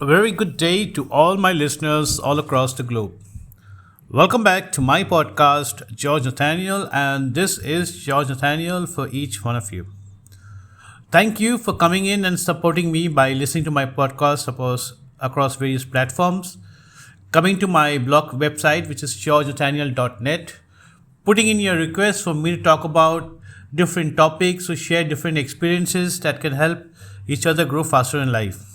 A very good day to all my listeners all across the globe. Welcome back to my podcast, George Nathaniel, and this is George Nathaniel for each one of you. Thank you for coming in and supporting me by listening to my podcast across various platforms, coming to my blog website, which is georgenathaniel.net, putting in your requests for me to talk about different topics or share different experiences that can help each other grow faster in life.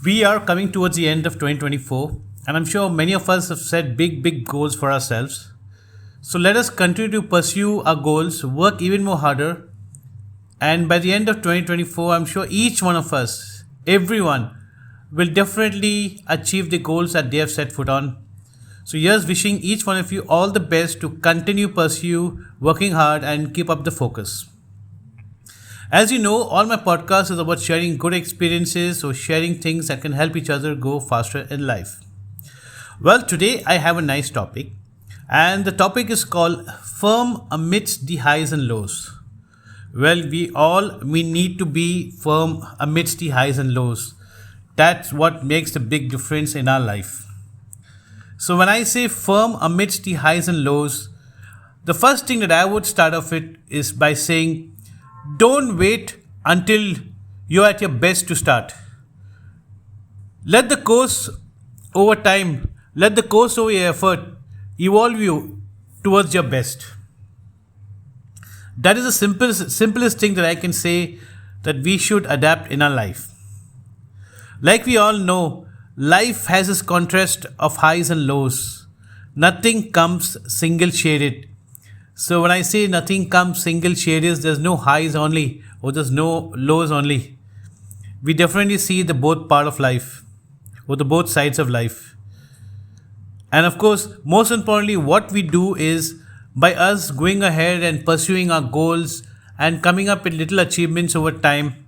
We are coming towards the end of 2024, and I'm sure many of us have set big goals for ourselves. So let us continue to pursue our goals, work even more harder, and by the end of 2024, I'm sure each one of us, everyone, will definitely achieve the goals that they have set foot on. So here's wishing each one of you all the best to continue pursue working hard and keep up the focus. As you know, all my podcast is about sharing good experiences or sharing things that can help each other go faster in life. Well, today I have a nice topic, and the topic is called Firm Amidst the Highs and Lows. Well, we need to be firm amidst the highs and lows. That's what makes the big difference in our life. So when I say firm amidst the highs and lows, the first thing that I would start off with is by saying, don't wait until you're at your best to start. Let the course over time, let the course over your effort evolve you towards your best. That is the simplest thing that I can say that we should adapt in our life. Like we all know, life has this contrast of highs and lows. Nothing comes single shaded. So when I say nothing comes single shaded, there's no highs only or there's no lows only. We definitely see the both part of life or the both sides of life. And of course, most importantly, what we do is by us going ahead and pursuing our goals and coming up with little achievements over time,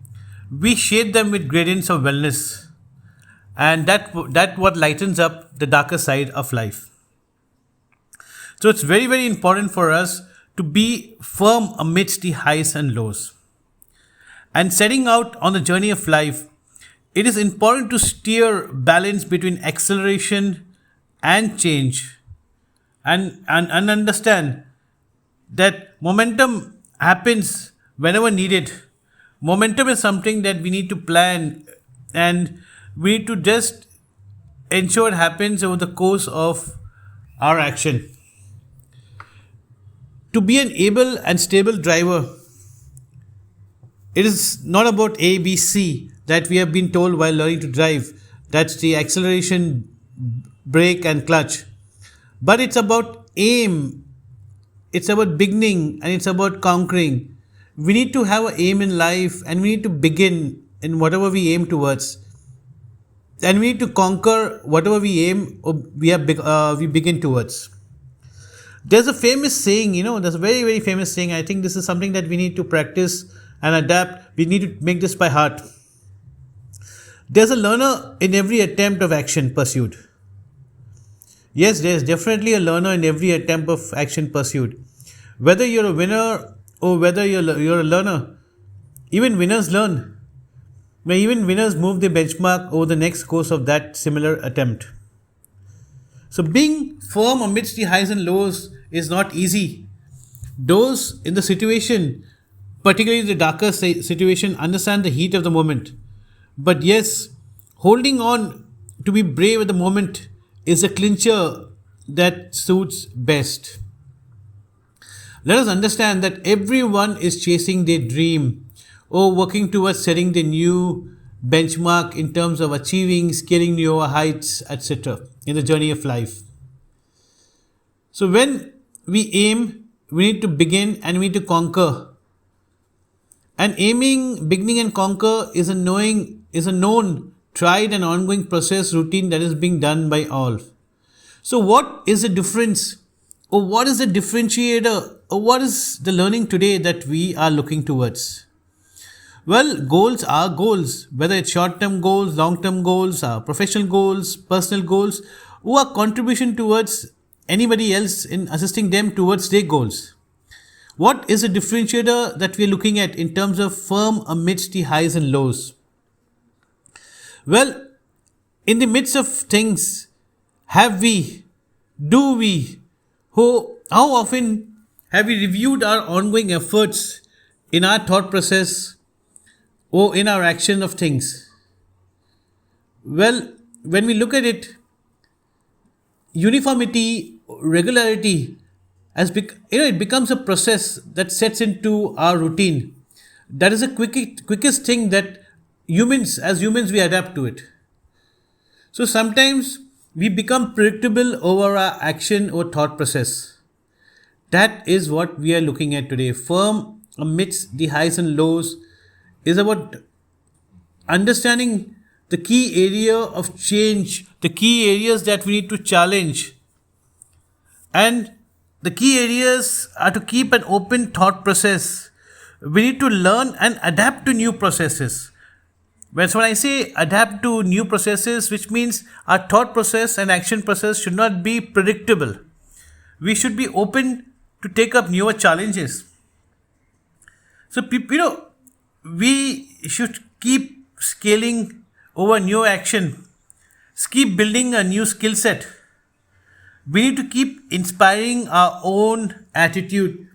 we shade them with gradients of wellness. And that what lightens up the darker side of life. So it's very important for us to be firm amidst the highs and lows. And setting out on the journey of life, it is important to steer balance between acceleration and change and understand that momentum happens whenever needed. Momentum is something that we need to plan, and we need to just ensure it happens over the course of our action. To be an able and stable driver, it is not about A, B, C that we have been told while learning to drive. That's the acceleration, brake and clutch. But it's about aim, it's about beginning, and it's about conquering. We need to have an aim in life, and we need to begin in whatever we aim towards. And we need to conquer whatever we aim or we begin towards. There's a famous saying, there's a very famous saying. I think this is something that we need to practice and adapt. We need to make this by heart. There's a learner in every attempt of action pursued. Yes, there's definitely a learner in every attempt of action pursued. Whether you're a winner or whether you're a learner, even winners learn. Even winners move the benchmark over the next course of that similar attempt. So being firm amidst the highs and lows is not easy. Those in the situation, particularly the darker situation, understand the heat of the moment. But yes, holding on to be brave at the moment is a clincher that suits best. Let us understand that everyone is chasing their dream or working towards setting the new benchmark in terms of achieving, scaling newer heights, etc. in the journey of life. So when we aim, we need to begin and we need to conquer. And aiming, beginning and conquer is a known, tried and ongoing process routine that is being done by all. So what is the difference, or what is the differentiator, or what is the learning today that we are looking towards? Well, goals are goals, whether it's short-term goals, long-term goals, professional goals, personal goals, or a contribution towards anybody else in assisting them towards their goals. What is the differentiator that we are looking at in terms of firm amidst the highs and lows? Well, in the midst of things, have we, do we, how often have we reviewed our ongoing efforts in our thought process or in our action of things? Well, when we look at it, uniformity, regularity, it becomes a process that sets into our routine. That is the quickest thing that as humans, we adapt to it. So sometimes we become predictable over our action or thought process. That is what we are looking at today. Firm amidst the highs and lows is about understanding the key area of change, the key areas that we need to challenge. And the key areas are to keep an open thought process. We need to learn and adapt to new processes. So when I say adapt to new processes, which means our thought process and action process should not be predictable. We should be open to take up newer challenges. So, we should keep scaling over new action, keep building a new skill set. We need to keep inspiring our own attitude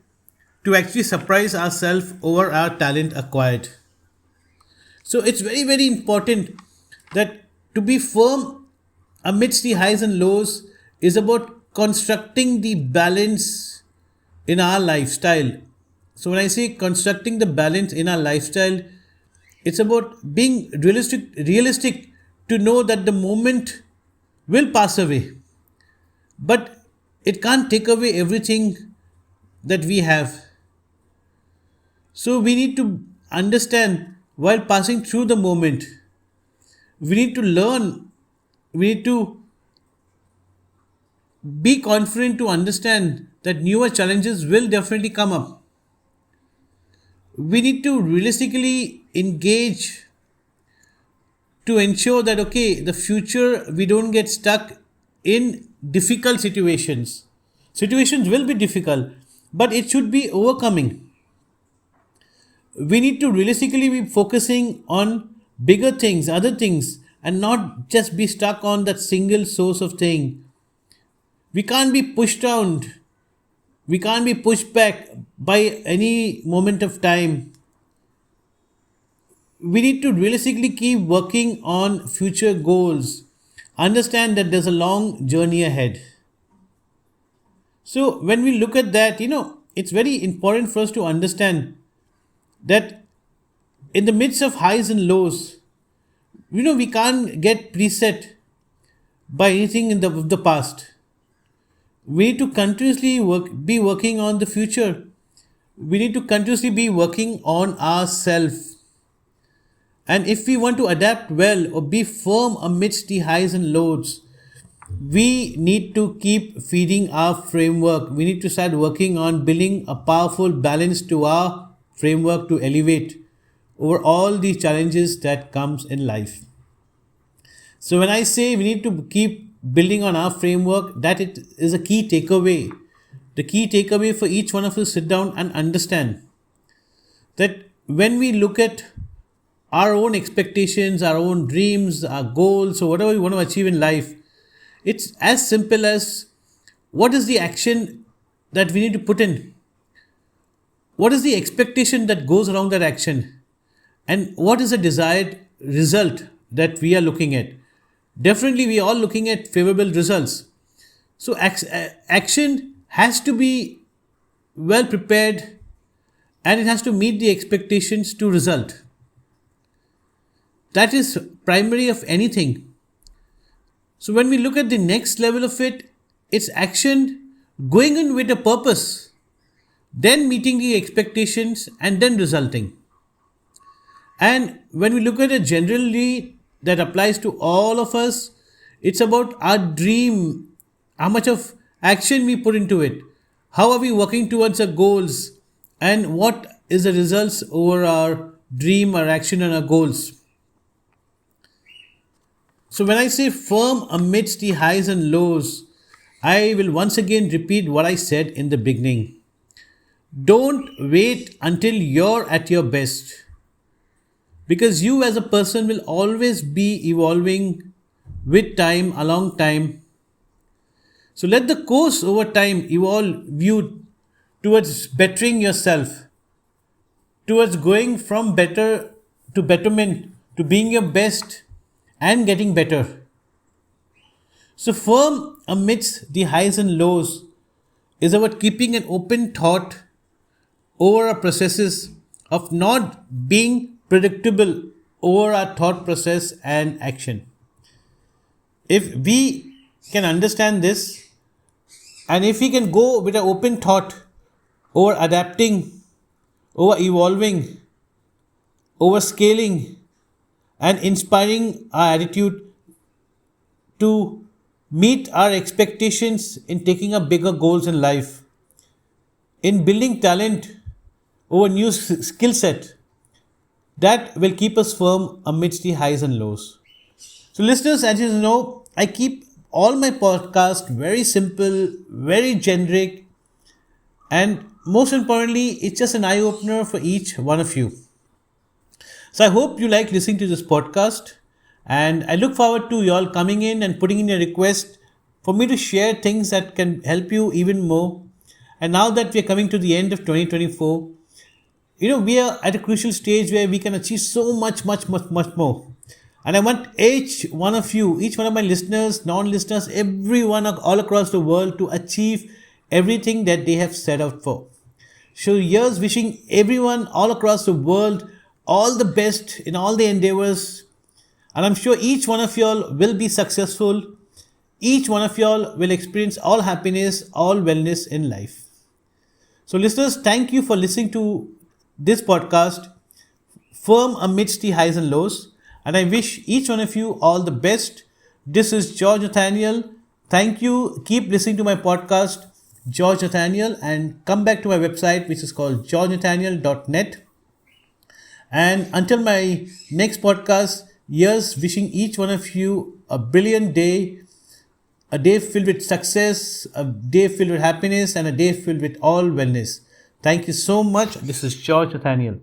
to actually surprise ourselves over our talent acquired. So it's very, very important that to be firm amidst the highs and lows is about constructing the balance in our lifestyle. So when I say constructing the balance in our lifestyle, it's about being realistic to know that the moment will pass away, but it can't take away everything that we have. So we need to understand while passing through the moment, we need to learn, we need to be confident to understand that newer challenges will definitely come up. We need to realistically engage to ensure that, okay, the future we don't get stuck in difficult situations. Situations will be difficult, but it should be overcoming. We need to realistically be focusing on bigger things, other things, and not just be stuck on that single source of thing. We can't be pushed down, we can't be pushed back by any moment of time. We need to realistically keep working on future goals. Understand that there's a long journey ahead. So, when we look at that, it's very important for us to understand that in the midst of highs and lows, we can't get preset by anything in the past. We need to continuously be working on the future. We need to continuously be working on ourselves. And if we want to adapt well or be firm amidst the highs and lows, we need to keep feeding our framework. We need to start working on building a powerful balance to our framework to elevate over all the challenges that comes in life. So when I say we need to keep building on our framework, that it is a key takeaway. The key takeaway for each one of us sit down and understand that when we look at our own expectations, our own dreams, our goals, or whatever we want to achieve in life, it's as simple as what is the action that we need to put in? What is the expectation that goes around that action? And what is the desired result that we are looking at? Definitely, we are all looking at favorable results. So, action has to be well prepared and it has to meet the expectations to result. That is primary of anything. So, when we look at the next level of it, it's action going in with a purpose, then meeting the expectations and then resulting. And when we look at it generally, that applies to all of us, it's about our dream, how much of action we put into it, how are we working towards our goals, and what is the results over our dream, our action, and our goals. So, when I say firm amidst the highs and lows, I will once again repeat what I said in the beginning. Don't wait until you're at your best. because you as a person will always be evolving with time, a long time. So let the course over time evolve you towards bettering yourself, towards going from better to betterment, to being your best and getting better. So, firm amidst the highs and lows is about keeping an open thought over our processes, of not being predictable over our thought process and action. If we can understand this, and if we can go with an open thought over adapting, over evolving, over scaling, and inspiring our attitude to meet our expectations in taking up bigger goals in life, in building talent over new skill set, that will keep us firm amidst the highs and lows. So, listeners, as you know, I keep all my podcasts very simple, very generic, and most importantly, it's just an eye opener for each one of you. So I hope you like listening to this podcast, and I look forward to you all coming in and putting in a request for me to share things that can help you even more. And now that we are coming to the end of 2024, we are at a crucial stage where we can achieve so much, much, much, much more. And I want each one of you, each one of my listeners, non-listeners, everyone all across the world to achieve everything that they have set out for. So here's wishing everyone all across the world all the best in all their endeavors. And I'm sure each one of y'all will be successful. Each one of y'all will experience all happiness, all wellness in life. So listeners, thank you for listening to this podcast, Firm Amidst the Highs and Lows. And I wish each one of you all the best. This is George Nathaniel. Thank you. Keep listening to my podcast, George Nathaniel, and come back to my website, which is called georgenathaniel.net. And until my next podcast, here's wishing each one of you a brilliant day, a day filled with success, a day filled with happiness, and a day filled with all wellness. Thank you so much. This is George Nathaniel.